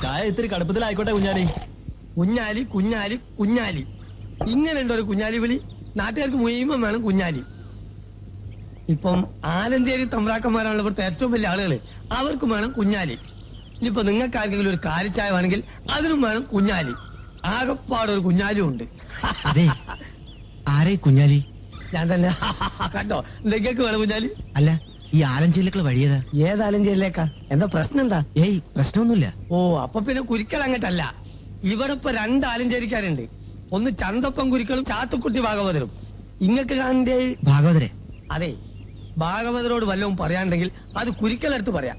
ചായ ഇത്തിരി കടുപ്പത്തിലായിക്കോട്ടെ കുഞ്ഞാലി. കുഞ്ഞാലി കുഞ്ഞാലി കുഞ്ഞാലി ഇങ്ങനെയുണ്ടോ ഒരു കുഞ്ഞാലി വിളി? നാട്ടുകാർക്ക് മുഴുവൻ വേണം കുഞ്ഞാലി. ഇപ്പം ആലഞ്ചേരി തമ്പ്രാക്കന്മാരാണല്ലോ ഇവിടുത്തെ ഏറ്റവും വലിയ ആളുകള്, അവർക്കും വേണം കുഞ്ഞാലി. ഇനിയിപ്പോ നിങ്ങൾക്ക് ആർക്കെങ്കിലും ഒരു കാലിച്ചായ വേണമെങ്കിൽ അതിനും വേണം കുഞ്ഞാലി. ആകപ്പാടൊരു കുഞ്ഞാലും ഉണ്ട്. അതെ, ആരെ കുഞ്ഞാലി? ഞാൻ തന്നെ. കണ്ടോ, നിങ്ങൾക്ക് വേണം കുഞ്ഞാലി. അല്ല, ഈ ആലഞ്ചേരിലേക്കുള്ള വഴിയേതാ? ഏത് ആലഞ്ചേരിയിലേക്കാ? എന്താ പ്രശ്നം എന്താ? ഏയ്, പ്രശ്നമൊന്നുമില്ല. ഓ, അപ്പൊ പിന്നെ കുരിക്കൽ അങ്ങട്ടല്ല. ഇവിടെ ഇപ്പൊ 2 ആലഞ്ചേരിക്കാരുണ്ട്. ഒന്ന് ചന്തപ്പൻ കുരിക്കളും ചാത്തുക്കുട്ടി ഭാഗവതരും. ഇങ്ങക്ക് കാണണ്ടേ ഭാഗവതരെ? അതെ, ഭാഗവതരോട് വല്ലതും പറയാണ്ടെങ്കിൽ അത് കുരിക്കലടുത്ത് പറയാം.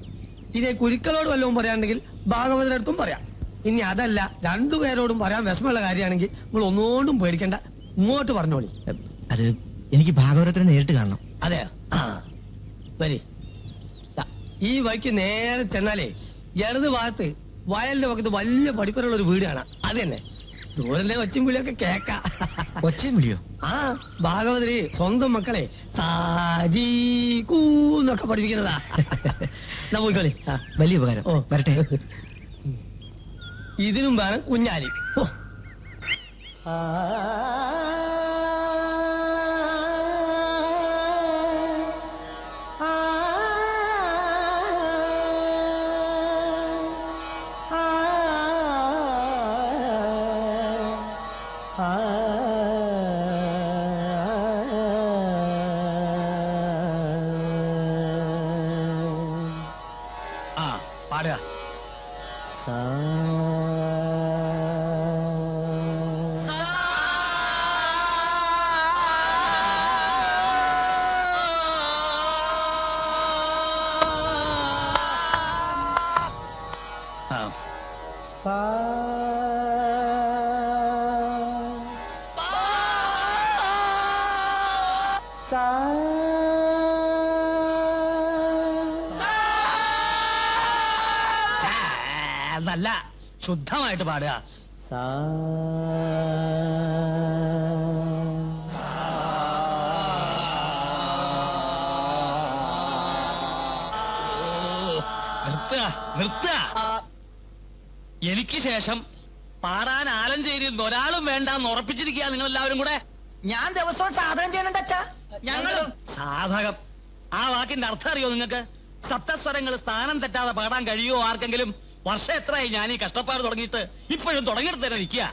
ഇതേ കുരിക്കലോട് വല്ലതും പറയാണ്ടെങ്കിൽ ഭാഗവതരടുത്തും പറയാം. ഇനി അതല്ല, 2 പേരോടും പറയാൻ വിഷമമുള്ള കാര്യമാണെങ്കിൽ നിങ്ങൾ ഒന്നുകൊണ്ടും പേടിക്കണ്ട, ഇങ്ങോട്ട് പറഞ്ഞോളി. അത് എനിക്ക് ഭാഗവതത്തിനെ നേരിട്ട് കാണണം. അതെ, ആ വരി. ഈ വഴിക്ക് നേരെ ചെന്നാലേ ഇടത് ഭാഗത്ത് വയലിന്റെ പക്കത്ത് വലിയ പഠിപ്പുള്ള ഒരു വീട് കാണാം. അത് തന്നെ. ദൂരത്തെ ഒച്ചും വിളിയൊക്കെ കേക്കാം. ഒച്ചയും വിളിയോ? ആ, ഭാഗവതര് സ്വന്തം മക്കളെ സാജീകൂന്നൊക്കെ പഠിപ്പിക്കുന്നതാ. എന്നാ പോയിക്കോളി. വലിയ ഉപകാരം. ഓ, വരട്ടെ. ഇതിനും വേണം കുഞ്ഞാലി. ഓ, പാടുക. നല്ല ശുദ്ധമായിട്ട് പാടുക. നിർത്തുക. എനിക്ക് ശേഷം പാടാൻ ആലഞ്ചേരിയിൽ ഒരാളും വേണ്ടെന്ന് ഉറപ്പിച്ചിരിക്കുക നിങ്ങൾ എല്ലാവരും കൂടെ. ഞാൻ ദിവസവും സാധനം ചെയ്യണുണ്ട് അച്ഛാ. ഞങ്ങളും സാധകം. ആ വാക്കിന്റെ അർത്ഥം അറിയോ നിങ്ങൾക്ക്? സപ്തസ്വരങ്ങൾ സ്ഥാനം തെറ്റാതെ പാടാൻ കഴിയുമോ ആർക്കെങ്കിലും? വർഷം എത്രയായി ഞാൻ ഈ കഷ്ടപ്പാട് തുടങ്ങിയിട്ട്? ഇപ്പോഴും തുടങ്ങിയിട്ട് തന്നെ നിൽക്കുക.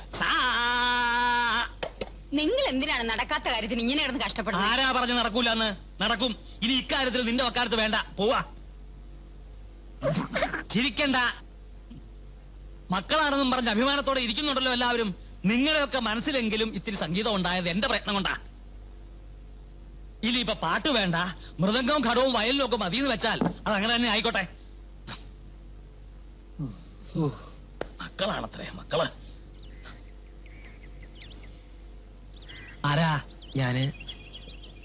നിങ്ങൾ എന്തിനാണ് നടക്കാത്ത കാര്യത്തിന് ഇങ്ങനെ കിടന്ന് കഷ്ടപ്പെടുന്നത്? ആരാ പറഞ്ഞു നടക്കൂലെന്ന്? നടക്കും. ഇനി ഇക്കാര്യത്തിൽ നിന്റെ വക്കാലത്ത് വേണ്ട. പോവാ. ചിരിക്കണ്ട. മക്കളാണെന്നും പറഞ്ഞ് അഭിമാനത്തോടെ ഇരിക്കുന്നുണ്ടല്ലോ എല്ലാവരും. നിങ്ങളെയൊക്കെ മനസ്സിലെങ്കിലും ഇത്തിരി സംഗീതം ഉണ്ടായത് എന്റെ പ്രയത്നം കൊണ്ടാ. ഇനി ഇപ്പൊ പാട്ട് വേണ്ട, മൃദംഗവും ഘടവും വയലിലും ഒക്കെ മതിയെന്ന് വെച്ചാൽ അത് അങ്ങനെ തന്നെ ആയിക്കോട്ടെ. മക്കളാണത്രേ, മക്കള്. ആരാ? ഞാന്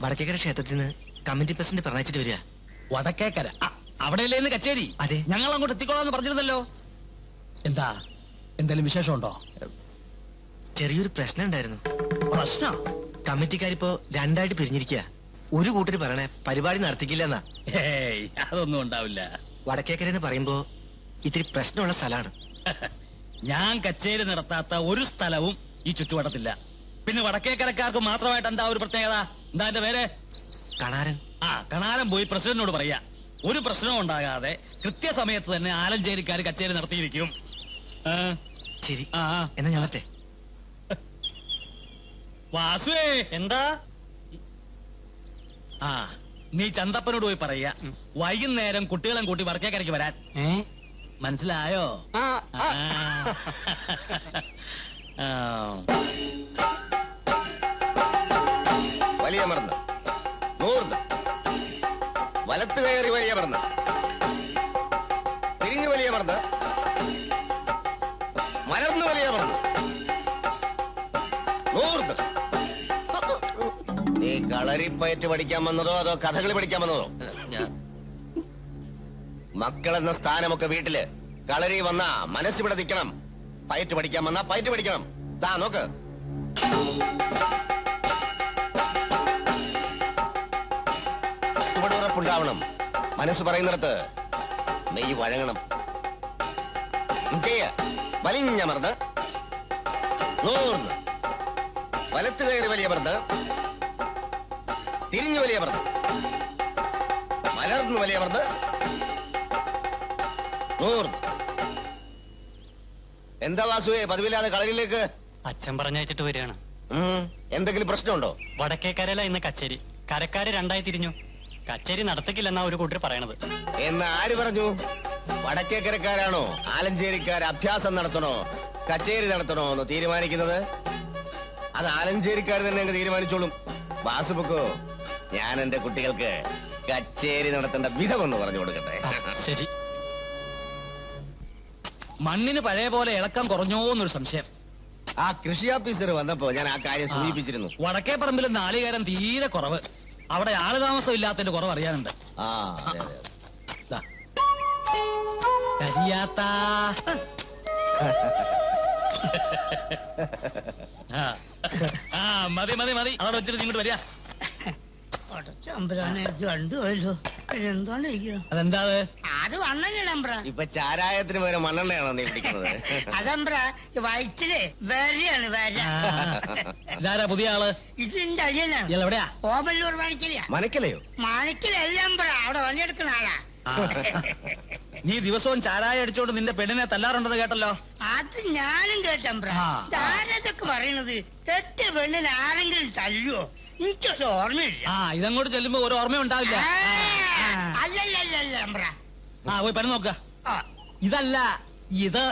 വടക്കേക്കര ക്ഷേത്രത്തിൽ നിന്ന് കമ്മിറ്റി പ്രസിഡന്റ് പറഞ്ഞിട്ട് വരിക. വടക്കേക്കര? അവിടെയല്ലേന്ന് കച്ചേരി? അതെ. ഞങ്ങൾ അങ്ങോട്ട് എത്തിക്കോളാന്ന് പറഞ്ഞിരുന്നല്ലോ. എന്താ, എന്തെങ്കിലും വിശേഷമുണ്ടോ? ചെറിയൊരു പ്രശ്നം ഉണ്ടായിരുന്നു. പ്രശ്നം? കമ്മിറ്റിക്കാരിപ്പോ 2 ആയിട്ട് പിരിഞ്ഞിരിക്കുക. ഒരു കൂട്ടര് പറയണേ പരിപാടി നടത്തിക്കില്ലെന്നാ. ഏയ്, അതൊന്നും ഉണ്ടാവില്ല. വടക്കേക്കര എന്ന് പറയുമ്പോ ഇത്തിരി പ്രശ്നമുള്ള സ്ഥലമാണ്. ഞാൻ കച്ചേരി നടത്താത്ത ഒരു സ്ഥലവും ഈ ചുറ്റുവട്ടത്തില്ല. പിന്നെ വടക്കേക്കരക്കാർക്ക് മാത്രമായിട്ട് എന്താ ഒരു പ്രത്യേകത? എന്താ എന്റെ പേര്? കണാരൻ. ആ, കണാരൻ പോയി പ്രസിഡന്റിനോട് പറയാ, ഒരു പ്രശ്നവും ഉണ്ടാകാതെ കൃത്യസമയത്ത് തന്നെ ആലഞ്ചേരിക്കാർ കച്ചേരി നടത്തിയിരിക്കും. ശരി, എന്നാ ഞാൻ പറ്റേ. വാസുവേ, എന്താ? ആ, നീ ചന്തപ്പനോട് പോയി പറയാ വൈകുന്നേരം കുട്ടികളെ കൂട്ടി വടക്കേക്കരയ്ക്ക് വരാൻ. മനസ്സിലായോ? വലിയ മറന്ന് നൂർന്ന് വലത്ത് കയറി വലിയ മറന്ന് തിരിഞ്ഞു വലിയ മറന്ന് മലർന്ന് വലിയ മറന്ന് നൂർന്ന്. നീ കളരിപ്പയറ്റ് പഠിക്കാൻ വന്നതോ അതോ കഥകളി പഠിക്കാൻ വന്നതോ? മക്കളെന്ന സ്ഥാനമൊക്കെ വീട്ടില്. കളരി വന്നാ മനസ്സിവിടെ നിൽക്കണം. പയറ്റ് പഠിക്കാൻ വന്നാ പയറ്റ് പഠിക്കണം. ദാ നോക്ക്. ചുവടുറപ്പുണ്ടാവണം. മനസ്സ് പറയുന്നിടത്ത് മെയ് വഴങ്ങണം. ചെയ്യ. വലിഞ്ഞമർന്ന് നൂർന്ന് വലത്ത് കയറി വലിയ മർന്ന് തിരിഞ്ഞു വലിയ മർന്ന് മലർന്ന് വലിയ മർന്ന് നൂർന്ന്. എന്താ വാസുവേ പതിവില്ലാതെ കളരിയിലേക്ക്? അച്ഛൻ പറഞ്ഞയച്ചിട്ട് വരികയാണ്. എന്തെങ്കിലും പ്രശ്നമുണ്ടോ? വടക്കേക്കരയില ഇന്ന് കച്ചേരി. കരക്കാര് രണ്ടായി തിരിഞ്ഞു. കച്ചേരി നടത്തിക്കില്ലെന്നാ ഒരു കൂട്ടർ പറയണത്. എന്ന് ആര് പറഞ്ഞു? വടക്കേക്കരക്കാരാണോ ആലഞ്ചേരിക്കാർ അഭ്യാസം നടത്തണോ കച്ചേരി നടത്തണോ എന്ന് തീരുമാനിക്കുന്നത്? അത് ആലഞ്ചേരിക്കാർ തന്നെ അങ്ങ് തീരുമാനിച്ചോളും. വാസുബുക്കോ, ഞാൻ എന്റെ കുട്ടികൾക്ക് കച്ചേരി നടത്തേണ്ട വിധമെന്ന് പറഞ്ഞു കൊടുക്കട്ടെ. ശരി. മണ്ണിന് പഴയ പോലെ ഇളക്കം കുറഞ്ഞോന്നൊരു സംശയം. ആ കൃഷി ഓഫീസർ വന്നപ്പോ ഞാൻ ആ കാര്യം സൂചിപ്പിച്ചിരുന്നു. വടക്കേ പറമ്പിൽ നാളികേരം തീരെ കുറവ്. അവിടെ ആള് താമസം ഇല്ലാത്തതിന്റെ കുറവ് അറിയാനുണ്ട്. ആ അതെ, അതെ. ദാ. കരിയാത്താ. ആ. ആ മതി മതി മതി അവിടെ വെച്ചിട്ട് ഇങ്ങോട്ട് വരിക. കണ്ടുപോയല്ലോ എന്താണ് അതെന്താ അത്? അത് വണ്ണല്ലേമ്പ്ര. ഇപ്പൊ ചാരായത്തിന് പകരം മണ്ണെണ്ണയാണോ നീ പിടിക്കുന്നത്? അതമ്പ്ര വയറ്റില് വരെയാണ് വര. ഇതാരാ പുതിയ ആള്? ഇതിന്റെ അടിയനാണ്. ഇയാൾ എവിടെയാ? ഓമല്ലൂർ മാണിക്കലിയാ. മനക്കലയോ? മാണിക്കലെല്ലാമ്പ്ര അവിടെ പണിയെടുക്കുന്ന ആളാ. ആ. നീ ദിവസവും ചാരായ അടിച്ചോണ്ട് നിന്റെ പെണ്ണിനെ തല്ലാറുണ്ടെന്ന് കേട്ടല്ലോ. അത് ഞാനും കേട്ടമ്പ്ര. ആ. ആരതൊക്കെ പറയണത്? തെറ്റ് പെണ്ണിന് ആരെങ്കിലും തല്ലുവോ? എനിക്കൊരു ഓർമ്മയില്ല. ആ ഇതങ്ങോട്ട് ചെല്ലുമ്പോ ഒരു ഓർമ്മ ഉണ്ടാവില്ല. അല്ലല്ലല്ല അമ്പ്ര. ആ പോയി പനി നോക്ക. ഇതല്ല ഇത്.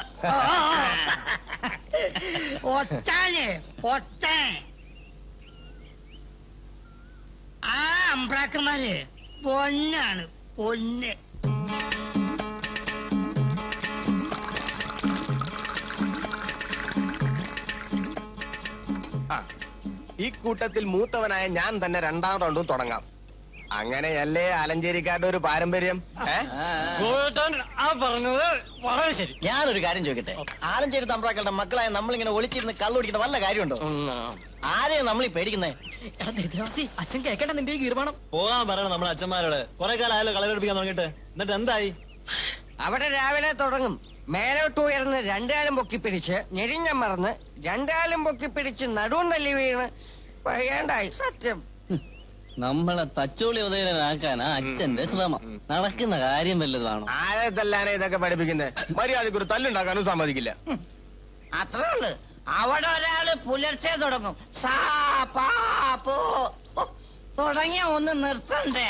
ഒത്താന് ഒത്താൻ. ആ അമ്പ്രാക്കന്മാര് പൊന്നാണ് പൊന്ന്. ഈ കൂട്ടത്തിൽ മൂത്തവനായ ഞാൻ തന്നെ രണ്ടാം റൗണ്ടും തുടങ്ങാം. അങ്ങനെയല്ലേ ആലഞ്ചേരിക്കാരുടെ ഒരു പാരമ്പര്യം. പറഞ്ഞത് വളരെ ശരി. ഞാനൊരു കാര്യം ചോദിക്കട്ടെ, ആലഞ്ചേരി തമ്പ്രാക്കളുടെ മക്കളായ നമ്മളിങ്ങനെ ഒളിച്ചിരുന്ന് കള്ളുപിടിക്കുന്ന വല്ല കാര്യമുണ്ടോ? ആരെയാ നമ്മളീ പേടിക്കുന്നേ? അച്ഛൻ കേക്കട്ടെ നിന്റെ തീരുമാനം. പോകാൻ പറയണം നമ്മുടെ അച്ഛന്മാരോട്. കുറെ കാലം ആയാലും കളരെടുപ്പിക്കാൻ തുടങ്ങിയിട്ട്. എന്നിട്ട് എന്തായി? അവിടെ രാവിലെ തുടങ്ങും. മേലോട്ട് ഉയർന്ന് രണ്ടാലും പൊക്കിപ്പിടിച്ച് ഞെരിഞ്ഞമർന്ന് രണ്ടാലും പൊക്കിപ്പിടിച്ച് നടുവും തല്ലി വീണ് പയ്യാണ്ടായി. സത്യം. നമ്മളെ തച്ചോളി ഉദയനാക്കാനാ അച്ഛന്റെ ശ്രമം. നടക്കുന്ന കാര്യം വല്ലതാണോ? ആരെ തല്ലാനെ ഇതൊക്കെ പഠിപ്പിക്കുന്നത്? മര്യാദക്ക് ഒരു തല്ലുണ്ടാക്കാനും സമ്മതിക്കില്ല. അത്രേ ഉള്ളു. അവിടെ ഒരാള് പുലർച്ചെ തുടങ്ങും. സാ പാ പോ തുടങ്ങിയ ഒന്ന് നിർത്തണ്ടേ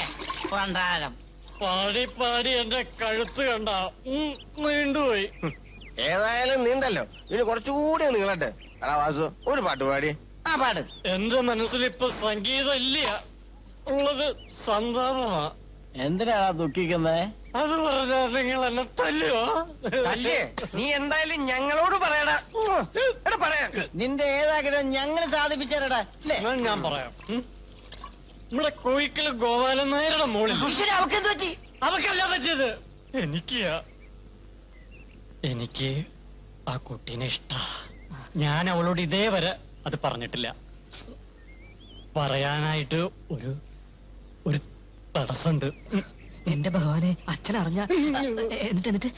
പണ്ടാരം. പാടി പാടി എന്റെ കഴുത്ത് കണ്ട നീണ്ടുപോയി. ഏതായാലും നീണ്ടല്ലോ, ഇനി കുറച്ചുകൂടി നീളട്ടെ. എടാ വാസു, ഒരു പാട്ട് പാടി. ആ പാട്. എന്റെ മനസ്സിൽ ഇപ്പൊ സംഗീതം ഇല്ല, ഉള്ളത് സന്താപമാ. എന്തിനാ ദുഃഖിക്കുന്നേ? അത് പറഞ്ഞാൽ നിങ്ങൾ എന്നെ തല്ലുവോ? തല്ലേ നീ എന്തായാലും ഞങ്ങളോട് പറയടാ. എടാ പറയാ. നിന്റെ ഏതാഗ്രഹം ഞങ്ങൾ സാധിപ്പിച്ചാരടാ. എന്നാ ഞാൻ പറയാം. നമ്മുടെ കോയിക്കല് ഗോപാലൻ നായരുടെ മോളിൽ അവക്കെന്ത് പറ്റി? അവക്കല്ല പറ്റിയത്, എനിക്ക് ആ കുട്ടീനെ ഇഷ്ടാ. ഞാൻ അവളോട് ഇതേവരെ അത് പറഞ്ഞിട്ടില്ല. പറയാനായിട്ട് ഒരു തടസ്സമുണ്ട്. എന്റെ ഭഗവാനെ, അച്ഛൻ അറിഞ്ഞ എന്നിട്ട്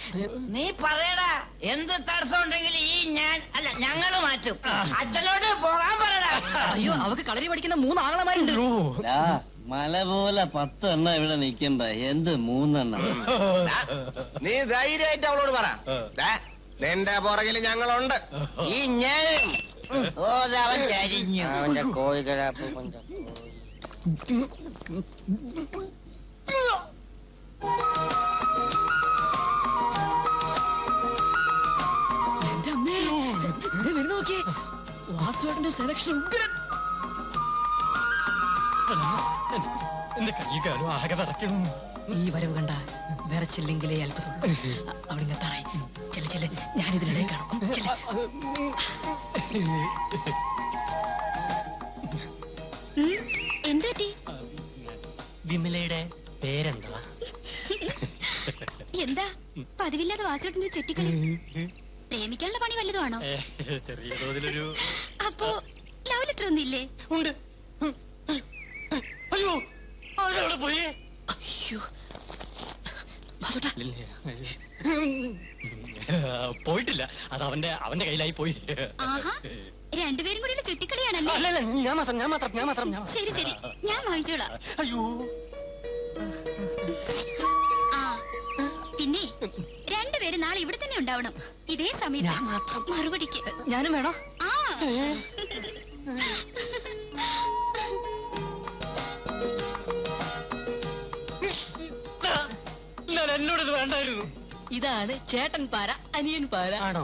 നീ പറയടാ. എന്ത് തടസ്സം ഉണ്ടെങ്കിൽ ഈ ഞാൻ അല്ല ഞങ്ങള് മാറ്റും. അച്ഛനോട് പോകാൻ പറയടാ. അയ്യോ, അവക്ക് കളരി പഠിക്കുന്ന 3 ആങ്ങളമാരുണ്ട്. മല പോലെ 10 എണ്ണം ഇവിടെ നിൽക്കണ്ട, എന്ത് 3 എണ്ണം? നീ ധൈര്യമായിട്ട് അവളോട് പറ. ദാ, നിന്റെ പുറകിൽ ഞങ്ങളുണ്ട്. ഈ ഞാനും അവൻ ചരിഞ്ഞു. അവന്റെ കോഴികളാപ്പ് കൊണ്ട് എന്റെ അമ്മേ, നോക്കിയേ, വാസുവേട്ടന്റെ സെലക്ഷൻ ഉഗ്രൻ. എന്റെ കൈകാലം ആകെ വിറയ്ക്കണം. ഈ വരവ് കണ്ട വിറച്ചില്ലെങ്കിലേ അത്ഭുതം. അവിടെ ഇങ്ങത്താറായി. ചെല്ല ചെല്ല, ഞാനിതിനിടെ കാണും. എന്താ വിമലയുടെ പേരെന്താ? എന്താ പതിവില്ലാതെ വാച്ചോട്ടിന്റെ ചുറ്റിക്കളി? പ്രേമിക്കാനുള്ള പണി വല്ലതും ആണോ? ചെറിയ തോതിലൊരു. അപ്പോ ലവ് ലെറ്റർ ഒന്നില്ലേ? ഉണ്ട്. അയ്യോ, അവിടെ പോയി. അയ്യോ, വാസുട്ടാ പോയിട്ടില്ല, അത് അവന്റെ കയ്യിലായി പോയി. ആഹാ രണ്ടുപേരും കൂടിയുള്ള ചുറ്റിക്കളിയാണല്ലേ? അല്ലല്ല, ഞാൻ മാത്രം. ശരി ശരി, ഞാൻ വാങ്ങിച്ചോളാം. അയ്യോ, ആ പിന്നെ രണ്ടുപേരും നാളെ ഇവിടെ തന്നെ ഉണ്ടാവണം, ഇതേ സമയത്ത് മറുപടിക്ക്. ഞാനും വേണോ? ആ എന്നോട് ഇത് വേണ്ടായിരുന്നു. ഇതാണ് ചേട്ടൻ പാര, അനിയൻ പാര. ആണോ?